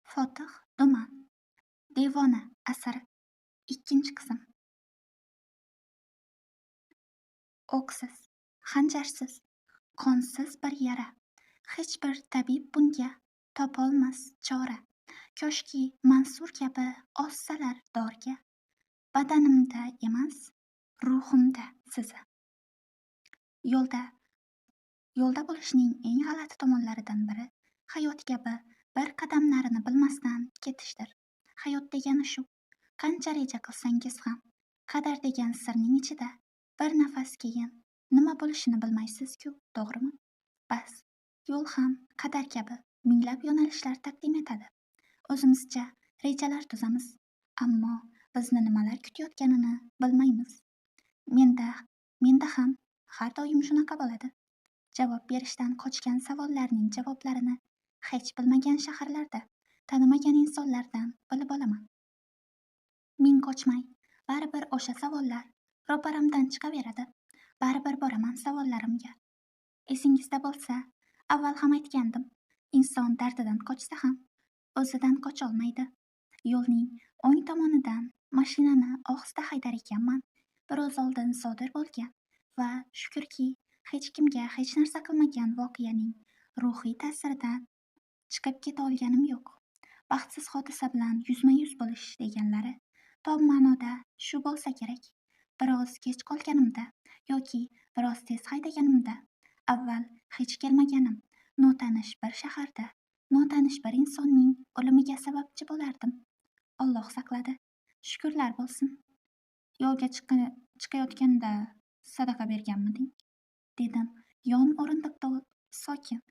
Fotih Duman. Devona asari. Ikkinchi qism. O'qsiz, xanjarsiz, qonsiz bir yara. Hech bir tabib bunga topolmas chora. Koshki Mansur kabi ossalar dorga. Badanimda emas, ruhimda sizi. Yo'lda bo'lishning eng g'alati tomonlaridan biri hayot kabi bir qadam narini bilmasdan ketishdir. Hayot degani shu. Qancha reja qilsangiz ham, qadar degan sirning ichida bir nafas keyin nima bo'lishini bilmaysiz-ku, to'g'rimi? Bas, yo'l ham qadar kabi minglab yo'nalishlar taqdim etadi. O'zimizcha rejalar tuzamiz, ammo bizni nimalar kutayotganini bilmaymiz. Menda ham har doim shunaqa bo'ladi. Javob berishdan qochgan savollarning javoblarini hech bilmagan shaharlarda, tanimagan insonlardan bilib olaman. Men qochmay, baribir o'sha savollar ro'paramdan chiqaveradi. Baribir boraman savollarimga. Esingizda bo'lsa, avval ham aytgandim. Inson dardidan qochsa ham o'zidan qocholmaydi. Yo'lning o'ng tomonidan mashinani ohista haydar ekanman. Biroz oldin sodir bo'lgan va shukrki, hech kimga hech narsa qilmagan voqeaning ruhiy ta'siridan chiqib keta olganim yo'q. Baxtsiz hodisa bilan yuzma-yuz bo'lish deganlari tom ma'noda shu bo'lsa kerak. Biroz kech qolganimda yoki biroz tez haydaganimda, avval hech kelmaganim notanish bir shaharda notanish bir insonning o'limiga sababchi bo'lardim. Alloh saqladi. Shukrlar bo'lsin. Yo'lga chiqayotganda sadaqa berganmiding? Dedim yon o'rindiqda sokin,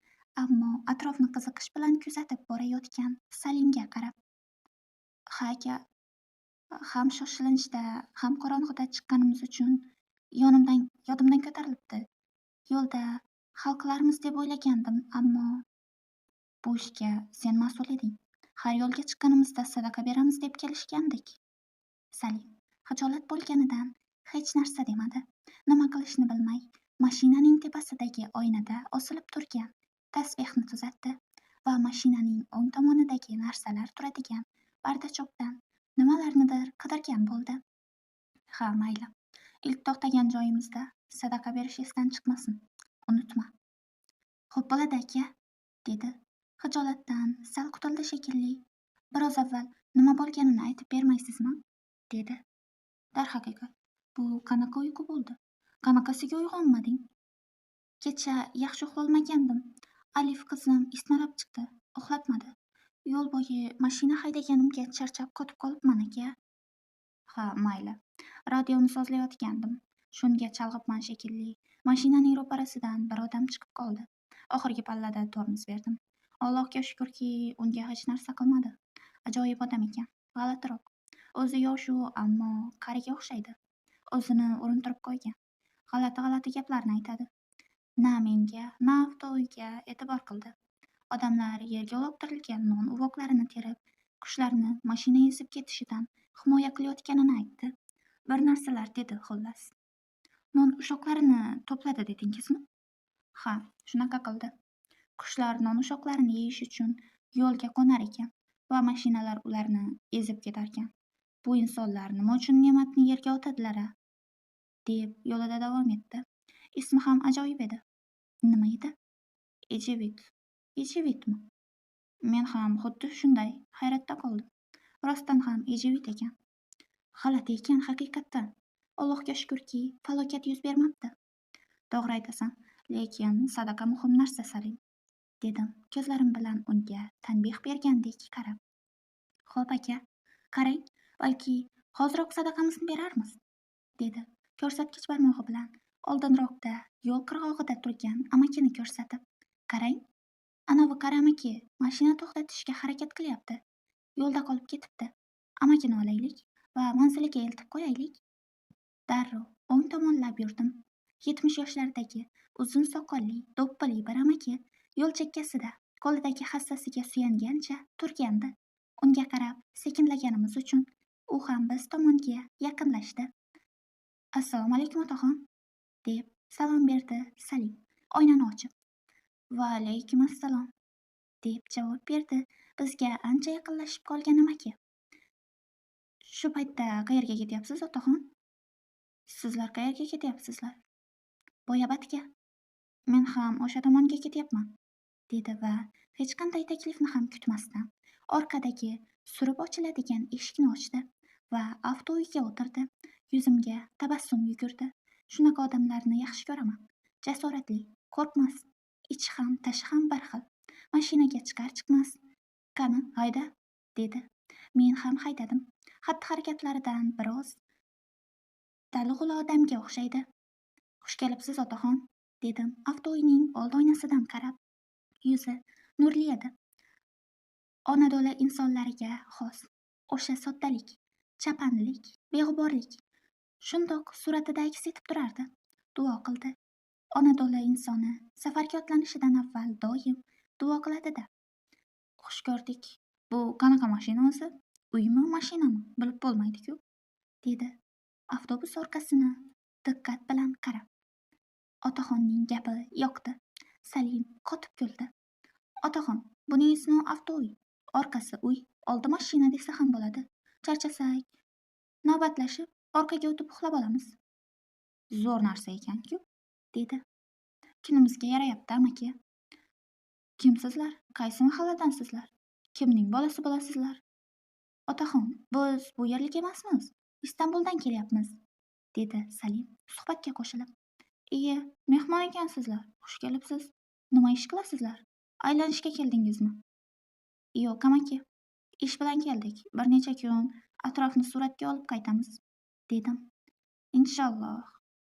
ammo atrofni qiziqish bilan kuzatib borayotgan Salimga qarab. Ha aka, ham shoshilinchda, ham qorong'ida chiqqanimiz uchun yodimdan ko'tarilibdi. Yo'lda hal qilarmiz deb o'ylagandim, ammo bu ishga sen mas'ul eding. Har yo'lga chiqqanimizda sadaqa beramiz deb kelishgandik. Salim xijolat bo'lganidan hech narsa demadi. Nima qilishni bilmay, mashinaning tepasidagi oynada osilib turgan tasbehni tuzatdi va mashinaning o'ng tomonidagi narsalar turadigan bardachokdan nimalarnidir qidirgan bo'ldi. Ha, mayli. Ilk to'xtagan joyimizda sadaqa berish esdan chiqmasin. Unutma. Xo'p bo'ladi aka, dedi. Xijolatdan sal qutuldi shekilli. Biroz avval nima bo'lganini aytib bermaysizmi? Dedi. Darhaqiqat, bu qanaqa uyqu bo'ldi? Qanaqasiga uyg'onmading? Kecha yaxshi uxlolmagandim. Alif qizim isnalab chiqdi, uxlatmadi. Yo'l bo'yi mashina haydaganimga charchab qotib qolibman aka. Ha, mayli. Radioni sozlayotgandim. Shunga chalg'ibman shekilli. Mashinaning ro'parasidan bir odam chiqib qoldi. Oxirgi pallada tormoz berdim. Allohga shukrki, unga hech narsa qilmadi. Ajoyib odam ekan. G'alatiroq. O'zi yosh-u, ammo qariga o'xshaydi. O'zini urintirib qo'ygan. G'alati gaplarni aytadi. Na menga, na avtouga e'tibor qildi. Odamlar yerga uloqtirilgan non uvoqlarini terib, qushlarni mashina ezib ketishidan himoya qilayotganini aytdi. Bir narsalar dedi, xullas. Non ushoqlarini to'pladi dedingizmi? Ha, shunaqa qildi. Qushlar non ushoqlarini yeyish uchun yo'lga qo'nar ekan va mashinalar ularni ezib ketarkan. Bu insonlar nima uchun ne'matni yerga otadilar-a? Deb yo'lida davom etdi. Ismi ham ajoyib edi. Nima edi? Ejevitmi? Men ham xuddi shunday hayratda qoldim. Rostdan ham Ejevit ekan. G'alati ekan haqiqatdan. Allohga shukrki, falokat yuz bermabdi. To'g'ri aytasan, lekin sadaqa muhim narsa, Salim, dedim ko'zlarim bilan unga tanbeh bergandek qarab. Xo'p aka, qarang, balki hoziroq sadaqamizni berarmiz, dedi ko'rsatkich barmog'i bilan oldinroqda yo'l qirg'og'ida turgan amakini ko'rsatib. Qarang, anavi qari amaki mashina to'xtatishga harakat qilyapti. Yo'lda qolib ketibdi. Amakini olaylik va manziliga eltib qo'yaylik. Darrov o'ng tomonlab yurdim. 70 yoshlardagi uzun soqolli, do'ppili bir amaki yo'l chekkasida qo'lidagi hassasiga suyangancha turgandi. Unga qarab sekinlaganimiz uchun u ham biz tomonga yaqinlashdi. Assalomu alaykum otaxon, deb salom berdi Salim oynani ochib. Va alaykum assalom, deb javob berdi bizga ancha yaqinlashib qolgan amaki. Shu paytda qayerga ketyapsiz, otaxon? Sizlar qayerga ketyapsizlar? Boyabatga. Men ham o'sha tomonga ketyapman, dedi va hech qanday taklifni ham kutmasdan orqadagi surib ochiladigan eshikni ochdi va avtouyga o'tirdi. Yuzimga tabassum yugurdi. Shunaqa odamlarni yaxshi ko'raman. Jasoratli, qo'rqmas, ichi ham tashi ham bir xil. Mashinaga chiqar-chiqmas, "Qani, hayda", dedi. Men ham haydadim. Xatti-harakatlaridan biroz dalg'ul odamga o'xshaydi. "Xush kelibsiz, otaxon", dedim avtouyning old oynasidan qarab. Yuzi nurli edi. Onadola insonlariga xos o'sha soddalik, chapanlik, beg'uborlik shundoq suratida aks etib turardi. Duo qildi. Onadola insoni safarga otlanishidan avval doim duo qiladi-da. "Xush ko'rdik. Bu qanaqa mashina o'zi? Uymi, mashinami? Bilib bo'lmaydi-ku", dedi avtobus orqasini diqqat bilan qarab. Otaxonning gapi yoqdi. Salim qotib kuldi. "Otaxon, buning ismi avtouy. Orqasi uy, oldi mashina desa ham bo'ladi. Charchasak, navbatlashib, orqaga o'tib uxlab olamiz." "Zo'r narsa ekan-ku", dedi. "Kunimizga yarayapti, amaki." "Kimsizlar? Qaysi mahalladansizlar? Kimning bolasi bo'lasizlar?" "Otaxon, biz bu yerlik emasmiz. Istanbuldan kelyapmiz", dedi Salim suhbatga qo'shilib. "Iye, mehmon ekansizlar. Xush kelibsiz. Nima ish qilasizlar? Aylanishga keldingizmi?" "Yo'q, amaki. Ish bilan keldik. Bir necha kun atrofni suratga olib qaytamiz", dedim. "Inshaalloh",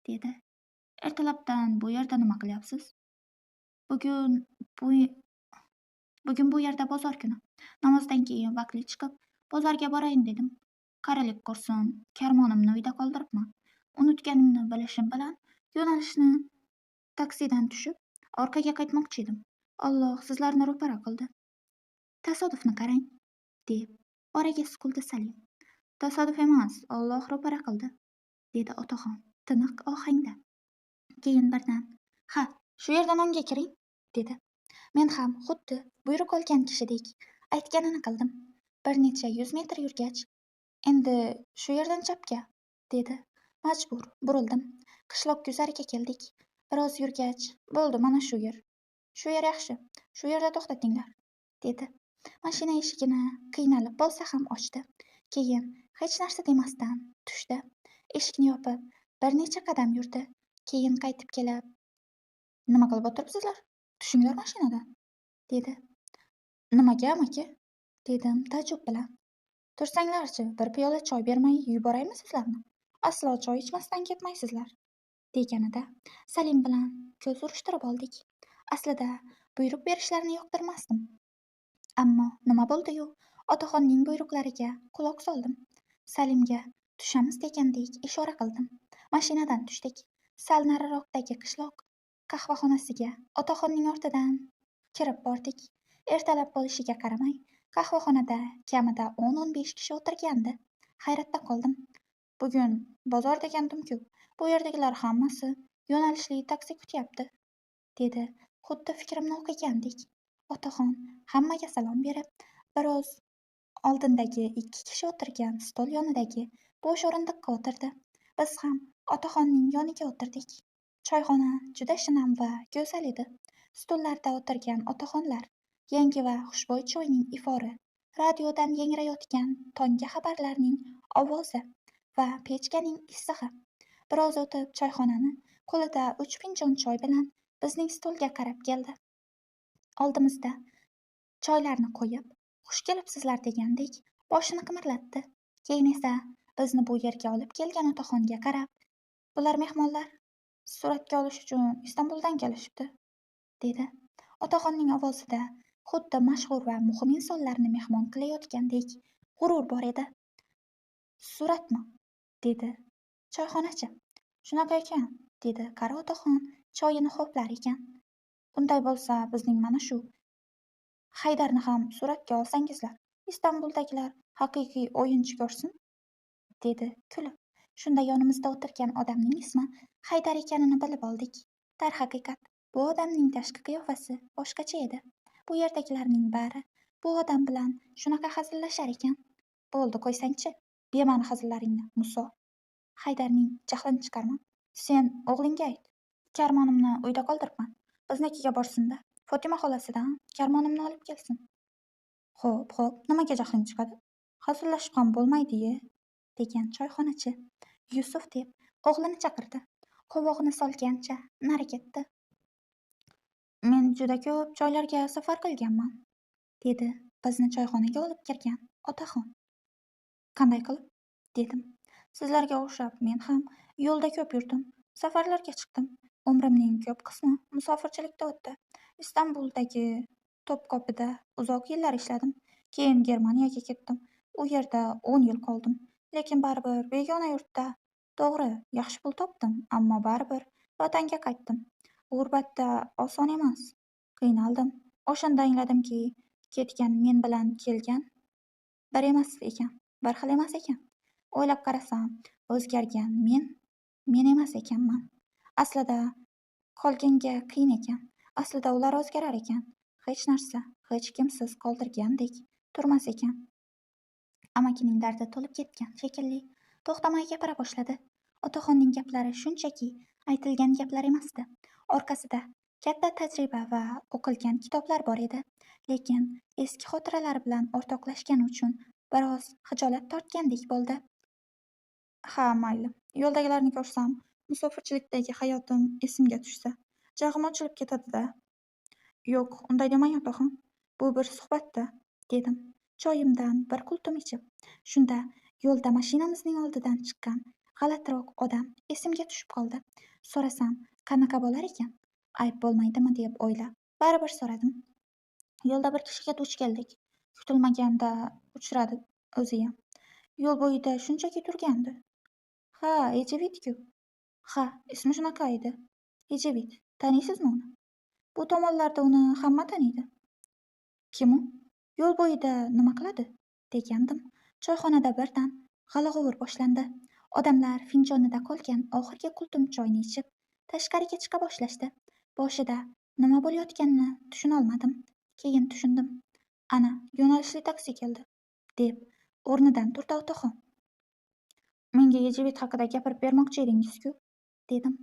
dedi. "Ertalabdan bu yerda nima qilyapsiz?" Bugun bu yerda bozor kuni. Namozdan keyin vaqtli chiqib, bozorga borayin dedim. Qarilik qursin, karmonimni uyda qoldiribman. Unutganimni bilishim bilan yo'nalishni taksidan tushib, orqaga qaytmoqchi edim. Alloh sizlarni ro'para qildi. Tasodifni qarang", deb oraga suqildi Salim. "Tasodif emas, Alloh ro'para qildi", dedi otaxon tiniq ohangda. Keyin birdan, "Ha, shu yerdan o'ngga kiring", dedi. Men ham xuddi buyruq olgan kishidek aytganini qildim. Bir necha 100 metr yurgach, "Endi shu yerdan chapga", dedi. Majbur burildim. Qishloq guzariga keldik. Biroz yurgach, "Bo'ldi, mana shu yer. Shu yer yaxshi. Shu yerda to'xtatinglar", dedi. Mashina eshigini qiynalib bo'lsa ham ochdi. Keyin hech narsa demasdan tushdi. Eshikni yopib bir necha qadam yurdi. Keyin qaytib kelib, "Nima qilib o'tiribsizlar? Tushinglar mashinadan", dedi. "Nimaga, amaki?" dedim taajjub bilan. "Tursanglarchi, bir piyola choy bermay yuboraymi sizlarni? Aslo choy ichmasdan ketmaysizlar", deganida Salim bilan ko'z urishtirib oldik. Aslida buyruq berishlarini yoqtirmasdim. Ammo nima bo'ldi-yu, otaxonning buyruqlariga quloq soldim. Salimga tushamiz degandek ishora qildim. Mashinadan tushdik. Sal nariroqdagi qishloq qahvaxonasiga otaxonning ortidan kirib bordik. Ertalab bo'lishiga qaramay, qahvaxonada kamida 10-15 kishi o'tirgandi. Hayratda qoldim. Bugun bozor degandim-ku, bu yerdagilar hammasi yo'nalishli taksi kutyapti, dedi xuddi fikrimni o'qigandek. Otaxon hammaga salom berib, biroz oldindagi 2 kishi o'tirgan stol yonidagi bo'sh o'rindiqqa o'tirdi. Biz ham otaxonning yoniga o'tirdik. Choyxona juda shinam va go'zal edi. Stullarda o'tirgan otaxonlar yangi va xushbo'y choyning ifori, radiodan yangrayotgan tonggi xabarlarning ovozi va pechkaning issig'i. Biroz o'tib choyxonani qo'lida 3 finjon choy bilan bizning stolga qarab keldi. Oldimizda choylarni qo'yib, "Xush kelibsizlar" degandek boshini qimirlatdi. Keyin esa bizni bu yerga olib kelgan otaxonga qarab, "Bular mehmonlar. Suratga olish uchun Istanbuldan kelishibdi", dedi. Otaxonning ovozida xuddi mashhur va muhim insonlarni mehmon qilayotgandek g'urur bor edi. "Suratmi?" dedi choyxonachi. "Shunaqa ekan", dedi qari otaxon choyini ho'plar ekan. "Unday bo'lsa, bizning mana shu Haydarni ham suratga olsangizlar, Istanbuldagilar haqiqiy o'yinchi ko'rsin", dedi kulib. Shunda yonimizda o'tirgan odamning ismi Haydar ekanini bilib oldik. Darhaqiqat, bu odamning tashqi qiyofasi boshqacha edi. Bu yerdagilarning bari bu odam bilan shunaqa hazillashar ekan. Bo'ldi, qo'ysang-chi, bema'ni hazillaringni, Muso. Haydarning jahlini chiqarma. Sen o'g'lingga ayt. Karmonimni uyda qoldiribman. Biznikiga borsin-da. Fotima xolasidan karmonimni olib kelsin. Xo'p, nimaga jahling chiqadi? Hazillashib ham bo'lmaydi-ye, degan choyxonachi Yusuf deb o'g'lini chaqirdi. Qovog'ini solgancha nari ketdi. Men juda ko'p joylarga safar qilganman, dedi bizni choyxonaga olib kirgan otaxon. Qanday qilib? Dedim. Sizlarga o'xshab men ham yo'lda ko'p yurdim, safarlarga chiqdim. Umrimning ko'p qismi musofirchilikda o'tdi. Istanbuldagi Topkapida uzoq yillar ishladim. Keyin Germaniyaga ketdim. U yerda 10 yil qoldim. Lekin baribir begona yurtda, to'g'ri, yaxshi pul topdim, ammo baribir vatanga qaytdim. G'urbatda oson emas. Qiynaldim. O'shanda angladimki, ketgan men bilan kelgan bir emas ekan, bir xil emas ekan. O'ylab qarasam, o'zgargan men emas ekanman. Aslida qolganga qiyin ekan. Aslida ular o'zgarar ekan. Hech narsa, hech kimsiz qoldirgandek turmas ekan. Amakining dardi to'lib ketgan shekilli to'xtamay gapira boshladi. Otaxonning gaplari shunchaki aytilgan gaplar emasdi. Orqasida katta tajriba va o'qilgan kitoblar bor edi. Lekin eski xotiralari bilan o'rtoqlashgani uchun biroz xijolat tortgandek bo'ldi. Ha, mayli. Yo'ldagilarni ko'rsam, musofirchilikdagi hayotim esimga tushsa, jag'im ochilib ketadi-da. Yo'q, unday demang otaxon. Bu bir suhbatda, dedim. Choyimdan bir qultum ichib. Shunda yo'lda mashinamizning oldidan chiqqan g'alatiroq odam esimga tushib qoldi. So'rasam, qanaqa bo'lar ekan? Ayb bo'lmaydimi deb o'ylab, baribir so'radim. Yo'lda bir kishiga duch keldik. Kutilmaganda uchradi o'ziyam. Yo'l bo'yida shunchaki turgandi. Ha, Ejevit-ku. Ha, ismi shunaqa edi. Ejevit. Taniysizmi uni? Bu tomonlarda uni hamma taniydi. Kim u? Yo'l bo'yida nima qiladi? Degandim. Choyxonada birdan g'ala-g'ovur boshlandi. Odamlar finjonida qolgan oxirgi qultum choyni ichib, tashqariga chiqa boshlashdi. Boshida nima bo'layotganini tushunolmadim. Keyin tushundim. Ana, yo'nalishli taksi keldi, deb o'rnidan turdi otaxon. Menga Ejevit haqida gapirib bermoqchi edingiz-ku, dedim.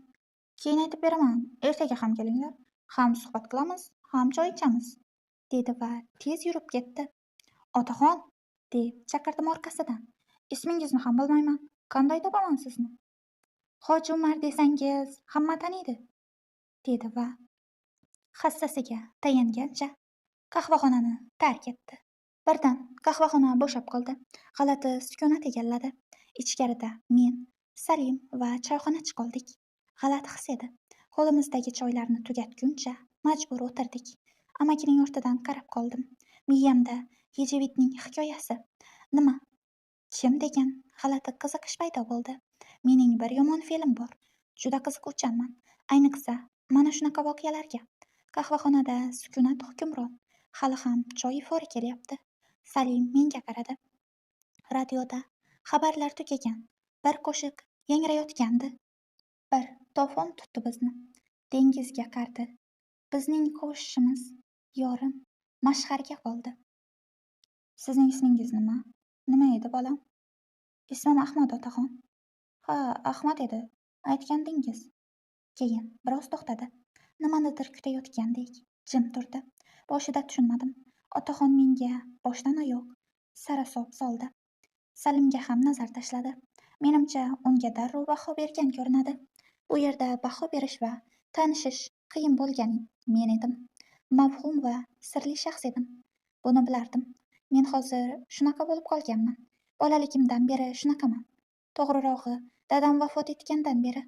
Keyin aytib beraman, ertaga ham kelinglar. Ham suhbat qilamiz, ham choy ichamiz, dedi va tez yurib ketdi. Otaxon, deb chaqirdim orqasidan. Ismingizni ham bilmayman. Qanday topaman sizni? Hoji Umar desangiz, hamma taniydi, dedi va hassasiga tayangancha qahvaxonani tark etdi. Birdan qahvaxona bo'shab qoldi. G'alati sukunat egalladi. Ichkarida men, Salim va choyxonachi qoldik. G'alati his edi. Qo'limizdagi choylarni tugatguncha majbur o'tirdik. Amakining ortidan qarab qoldim. Miyamda Ejevitning hikoyasi. Nima? Kim degan g'alati qiziqish paydo bo'ldi. Mening bir yomon fe'lim bor. Juda qiziquvchanman. Ayniqsa, mana shunaqa voqealarga. Qahvaxonada sukunat hukmron. Hali ham choy ifori kelyapti. Salim menga qaradi. Radioda xabarlar tugagan. Bir qo'shiq yangrayotgandi. Bir to'fon tutdi bizni. Dengizga qardi. Bizning qo'shishimiz, yorim, mash'arga qoldi. Sizning ismingiz nima? Nima edi, bolam? Ismim Ahmad, otaxon. Ha, Ahmad edi. Aytgandingiz. Keyin biroz to'xtadi. Nimanidir kutayotgandek jim turdi. Boshida tushunmadim. Otaxon menga boshdan oyoq sarasob soldi. Salimga ham nazar tashladi. Menimcha, unga darrov baho bergan ko'rinadi. Bu yerda baho berish va tanishish qiyin bo'lgan men edim. Mavhum va sirli shaxs edim. Buni bilardim. Men hozir shunaqa bo'lib qolganman. Bolaligimdan beri shunaqaman. To'g'rirog'i, dadam vafot etgandan beri,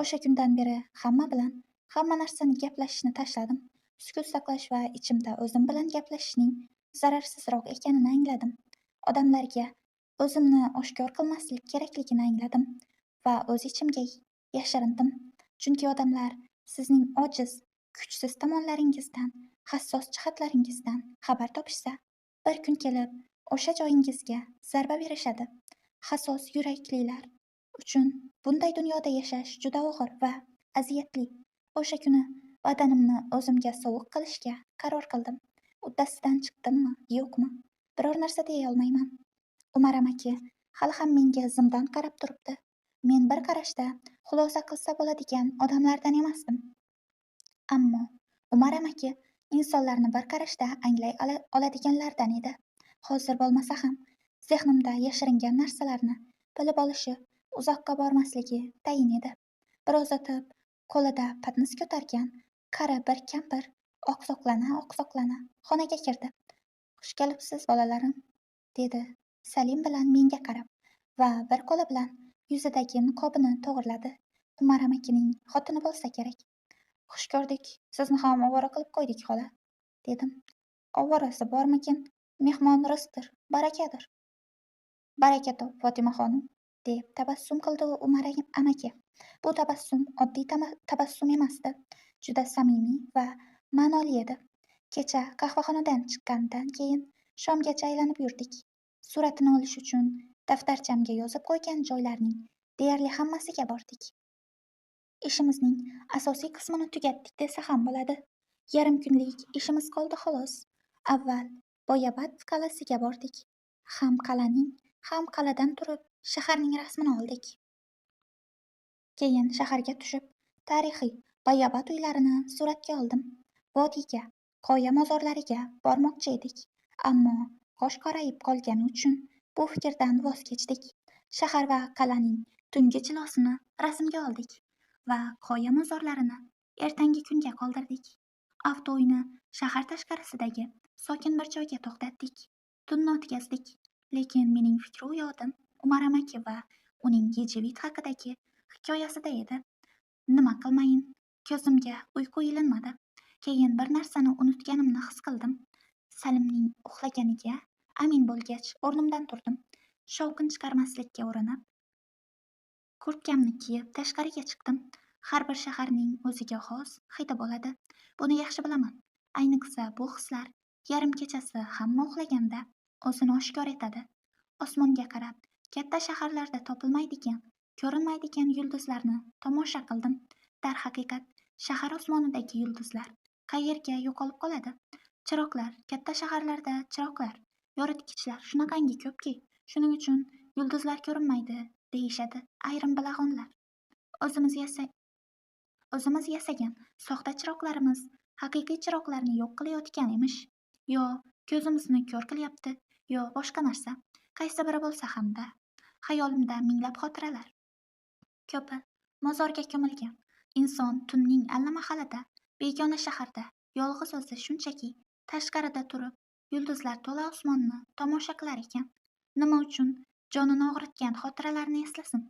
o'sha kundan beri hamma bilan hamma narsani gaplashishni tashladim. Sukut saqlash va ichimda o'zim bilan gaplashishning zararsizroq ekanini angladim. Odamlarga o'zimni oshkor qilmaslik kerakligini angladim va o'z ichimga yashirindim. Chunki odamlar sizning ojiz, kuchsiz tomonlaringizdan, hassos jihatlaringizdan xabar topishsa, bir kun kelib o'sha joyingizga zarba berishadi. Hassos yuraklilar uchun bunday dunyoda yashash juda og'ir va aziyatli. O'sha kuni badanimni o'zimga sovuq qilishga qaror qildim. Uddasidan chiqdimmi, yo'qmi, biror narsa deya olmayman. Umar amaki hali ham menga zimdan qarab turibdi. Men bir qarashda xulosa qilsa bo'ladigan odamlardan emasdim. Ammo Umar amaki insonlarni bir qarashda anglay oladiganlardan edi. Hozir bo'lmasa ham zehnimda yashiringan narsalarni bilib olishi uzoqqa bormasligi tayin edi. Biroz o'tib qo'lida patnis ko'targan qari bir kampir oqsoqlana xonaga kirdi. Xush kelibsiz bolalarim, dedi Salim bilan menga qarab va bir qo'li bilan yuzidagi niqobini to'g'riladi. Umar amakining xotini bo'lsa kerak. Xush ko'rdik, sizni ham ovora qilib qo'ydik xola, dedim. Ovorasi bormikin, mehmon rizqdir, barakadir. Baraka top, Fotimaxonim, deb tabassum qildi Umar amaki. Bu tabassum oddiy tabassum emasdi, juda samimiy va ma'noli edi. Kecha qahvaxonadan chiqqandan keyin shomgacha aylanib yurdik. Suratini olish uchun daftarchamga yozib qo'ygan joylarning deyarli hammasiga bordik. Ishimizning asosiy qismini tugatdik desa ham bo'ladi. Yarim kunlik ishimiz qoldi xolos. Avval Boyabad qal'asiga bordik. Ham qal'aning, ham qal'adan turib shaharning rasmini oldik. Keyin shaharga tushib, tarixiy Boyabad uylarini suratga oldim. Vodiyga, qoya mozorlariga bormoqchi edik, ammo qosh qorayib qolgani uchun bu fikrdan voz kechdik. Shahar va qal'aning tungi jilosini rasmga oldik va qoya mozorlarini ertangi kunga qoldirdik. Avtouyni shahar tashqarisidagi sokin bir joyga to'xtatdik. Tunni o'tkazdik, lekin mening fikru yodim Umar amaki va uning Yejivit haqidagi hikoyasida edi. Nima qilmayin, ko'zimga uyqu ilinmadi. Keyin bir narsani unutganimni his qildim. Salimning uxlaganiga amin bo'lgach, o'rnimdan turdim. Shovqin chiqarmaslikka urinib, kurtkamni kiyib tashqariga chiqdim. Har bir shaharning o'ziga xos hidi bo'ladi. Buni yaxshi bilaman. Ayniqsa bu hislar yarim kechasi hamma uxlaganda o'zini oshkor etadi. Osmonga qarab, katta shaharlarda topilmaydigan, ko'rinmaydigan yulduzlarni tomosha qildim. Darhaqiqat, shahar osmonidagi yulduzlar qayerga yo'qolib qoladi? Chiroqlar, katta shaharlarda chiroqlar, yoritgichlar shunaqangi ko'pki, shuning uchun yulduzlar ko'rinmaydi, deyishadi ayrim bilag'onlar. O'zimiz yasagan soxta chiroqlarimiz haqiqiy chiroqlarni yo'q qilayotgan emish. Yo ko'zimizni ko'r qilyapti, yo boshqa narsa. Qaysi biri bo'lsa hamda. Xayolimda minglab xotiralar. Ko'pi mozorga ko'milgan. Inson tunning allamahalida, begona shaharda, yolg'iz o'zi shunchaki tashqarida turib, yulduzlar to'la osmonni tomosha qilar ekan. Nima uchun jonini og'ritgan xotiralarni eslasin?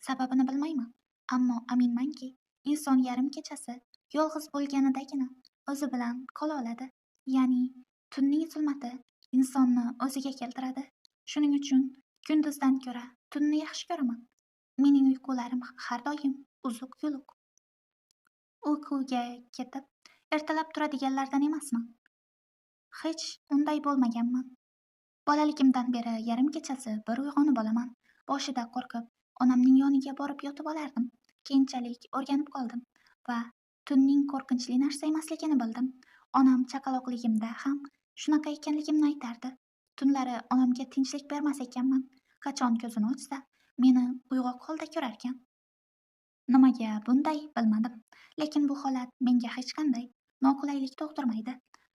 Sababini bilmayman, ammo aminmanki, inson yarim kechasi yolg'iz bo'lganidagina o'zi bilan qola oladi. Ya'ni tunning zulmati insonni o'ziga keltiradi. Shuning uchun kunduzdan ko'ra tunni yaxshi ko'raman. Mening uyqularim har doim uzuq-yuluq. Uyquga ketib, ertalab turadiganlardan emasman. Hech unday bo'lmaganman. Bolaligimdan beri yarim kechasi bir uyg'onib olaman. Boshida qo'rqib, onamning yoniga borib yotib olardim. Keyinchalik o'rganib qoldim va tunning qo'rqinchli narsa emasligini bildim. Onam chaqaloqligimda ham shunaqa ekanligimni aytardi. Tunlari onamga tinchlik bermas ekanman. Qachon ko'zini ochsa, meni uyg'oq holda ko'rarkan. Nimaga bunday bilmadim, lekin bu holat menga hech qanday noqulaylik tug'dirmaydi.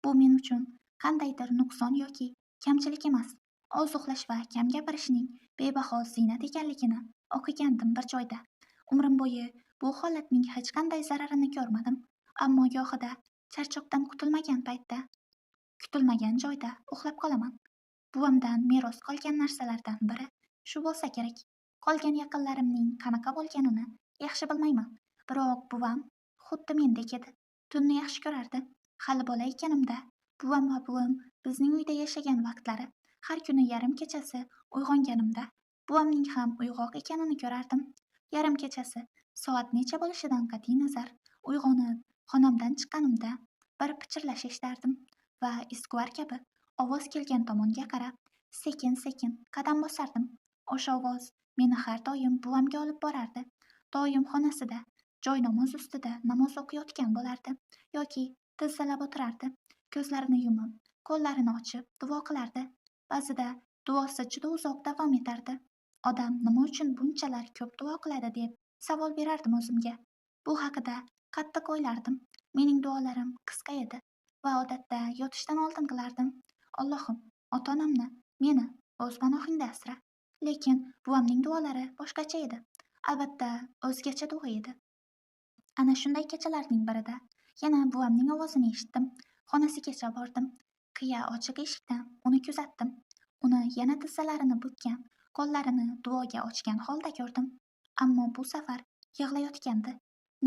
Bu men uchun qandaydir nuqson yoki kamchilik emas. Oz uxlash va kam gapirishning bebaho ziynat ekanligini o'qigandim bir joyda. Umrim bo'yi bu holatning hech qanday zararini ko'rmadim, ammo gohida charchoqdan qutilmagan paytda, kutilmagan joyda uxlab qolaman. Buvamdan meros qolgan narsalardan biri shu bo'lsa kerak. Qolgan yaqinlarimning qanaqa bo'lganini yaxshi bilmayman, biroq buvam xuddi mendek edi. Tunni yaxshi ko'rardi. Hali bola ekanimda buvam va buvim bizning uyda yashagan vaqtlari har kuni yarim kechasi uyg'onganimda buvamning ham uyg'oq ekanini ko'rardim. Yarim kechasi soat necha bo'lishidan qat'iy nazar uyg'onib xonamdan chiqqanimda bir pichirlash eshitardim va isguvar kabi ovoz kelgan tomonga qarab sekin-sekin qadam bosardim. O'sha ovoz meni har doim buvamga olib borardi. Doim xonasida, joy namoz ustida namoz o'qiyotgan bo'lardi yoki tizzalab o'tirardi. Ko'zlarini yumib, qo'llarini ochib duo qilardi. Ba'zida duosi juda uzoq davom etardi. Odam nima uchun bunchalar ko'p duo qiladi deb savol berardim o'zimga. Bu haqida qattiq o'ylardim. Mening duolarim qisqa edi va odatda yotishdan oldin qilardim. Allohim, ota-onamni, meni o'z panohingda asra. Lekin buvamning duolari boshqacha edi. Albatta, o'zgacha duo edi. Ana shunday kechalarning birida yana buvamning ovozini eshitdim. Xonasigacha bordim. Qiya ochiq eshikdan uni kuzatdim. Uni yana tizzalarini bukkan, qo'llarini duoga ochgan holda ko'rdim. Ammo bu safar yig'layotgandi.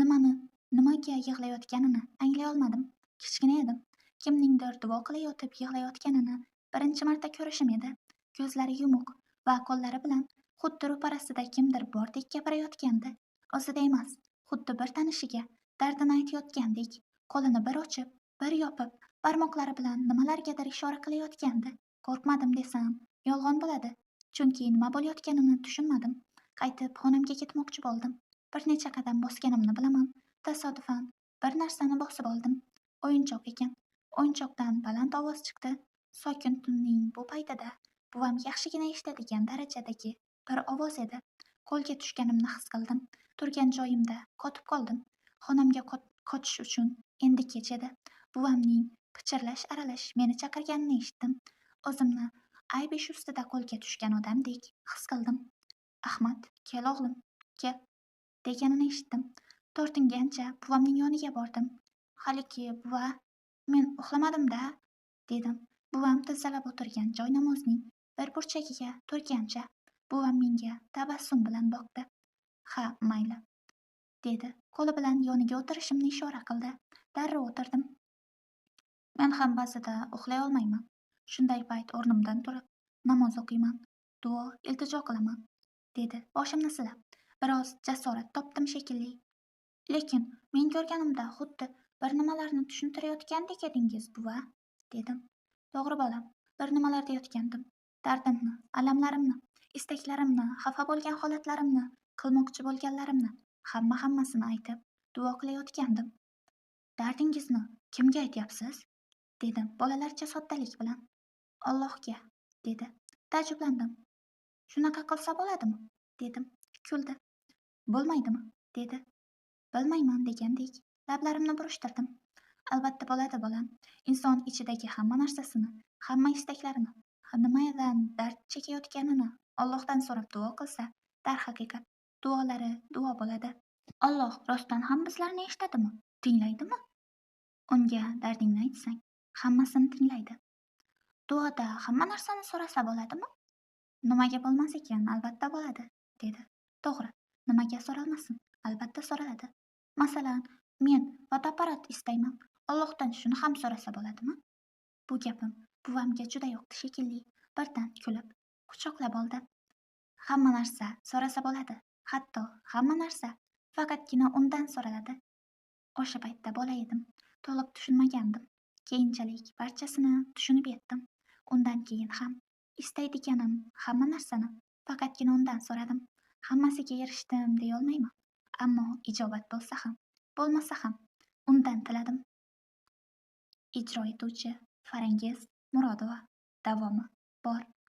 Nimaga yig'layotganini anglay olmadim. Kichkina edim. Kimningdir duo qilayotib yig'layotganini birinchi marta ko'rishim edi. Ko'zlari yumuq va qo'llari bilan xuddi ro'parasida kimdir bordek gapirayotgandi. O'zida emas, xuddi bir tanishiga dardini aytayotgandek, qo'lini bir ochib, bir yopib, barmoqlari bilan nimalargadir ishora qilayotgandi. Qo'rqmadim desam yolg'on bo'ladi, chunki nima bo'layotganini tushunmadim. Qaytib xonamga ketmoqchi bo'ldim. Bir necha qadam bosganimni bilaman. Tasodifan bir narsani bosib oldim. O'yinchoq ekan. O'yinchoqdan baland ovoz chiqdi. Sokin tunning bu paytida buvam yaxshigina eshitadigan darajadagi bir ovoz edi. Qo'lga tushganimni his qildim. Turgan joyimda qotib qoldim. Xonamga qochish uchun endi kech edi. Buvamning pichirlash aralash meni chaqirganini eshitdim. O'zimni ayb ish ustida qo'lga tushgan odamdek his qildim. Ahmad, kel o'g'lim, kel deganini eshitdim. Tortingancha buvamning yoniga bordim. Haliki buva, men uxlamadim-da, dedim. Buvam tizzalab o'tirgan joynamozning bir burchagiga turgancha buvam menga tabassum bilan boqdi. Ha, mayli, dedi. Qo'li bilan yoniga o'tirishimni ishora qildi. Darrov o'tirdim. Men ham ba'zida uxlay olmayman. Shunday payt o'rnimdan turib namoz o'qiyman, duo, iltijo qilaman, dedi boshimni silab. Biroz jasorat topdim shekilli. Lekin men ko'rganimda xuddi bir nimalarni tushuntirayotgandek edingiz, buva, dedim. To'g'ri bolam, bir nimalar deyotgandim. Dardimni, alamlarimni, istaklarimni, xafa bo'lgan holatlarimni, qilmoqchi bo'lganlarimni, hammasini aytib, duo qilayotgandim. Dardingizni kimga aytyapsiz? Dedim bolalarcha soddalik bilan. Allohga, dedi. Taajjublandim. Shunaqa qilsa bo'ladimi? Dedim. Kuldi. Bo'lmaydimi? Dedi. Bilmayman degandek lablarimni burishtirdim. Albatta bo'ladi, bolam. Inson ichidagi hamma narsasini, hamma istaklarini, nimadan dard chekayotganini Allohdan so'rab duo qilsa, darhaqiqat duolari duo bo'ladi. Alloh rostdan ham bizlarni eshitadimi? Tinglaydimi? Unga dardingni aytsang, hammasini tinglaydi. Duoda hamma narsani so'rasa bo'ladimi? Nimaga bo'lmas ekan, albatta bo'ladi, dedi. To'g'ri, nimaga so'ralmasin? Albatta so'raladi. Masalan, men fotoapparat istayman. Allohdan shuni ham so'rasa bo'ladimi? Bu gapim buvamga juda yoqdi shekilli. Birdan kulib, quchoqlab oldi. Hamma narsa so'rasa bo'ladi. Hatto hamma narsa faqatgina undan so'raladi. O'sha paytda bola edim. To'liq tushunmagandim. Keyinchalik barchasini tushunib yetdim. Undan keyin ham istaydiganim hamma narsani faqatgina undan so'radim. Hammasiga erishdim deya olmayman. Ammo ijobat bo'lsa ham, bo'lmasa ham undan tiladim. Ijro etuvchi Farangiz Murodova. Davomi bor.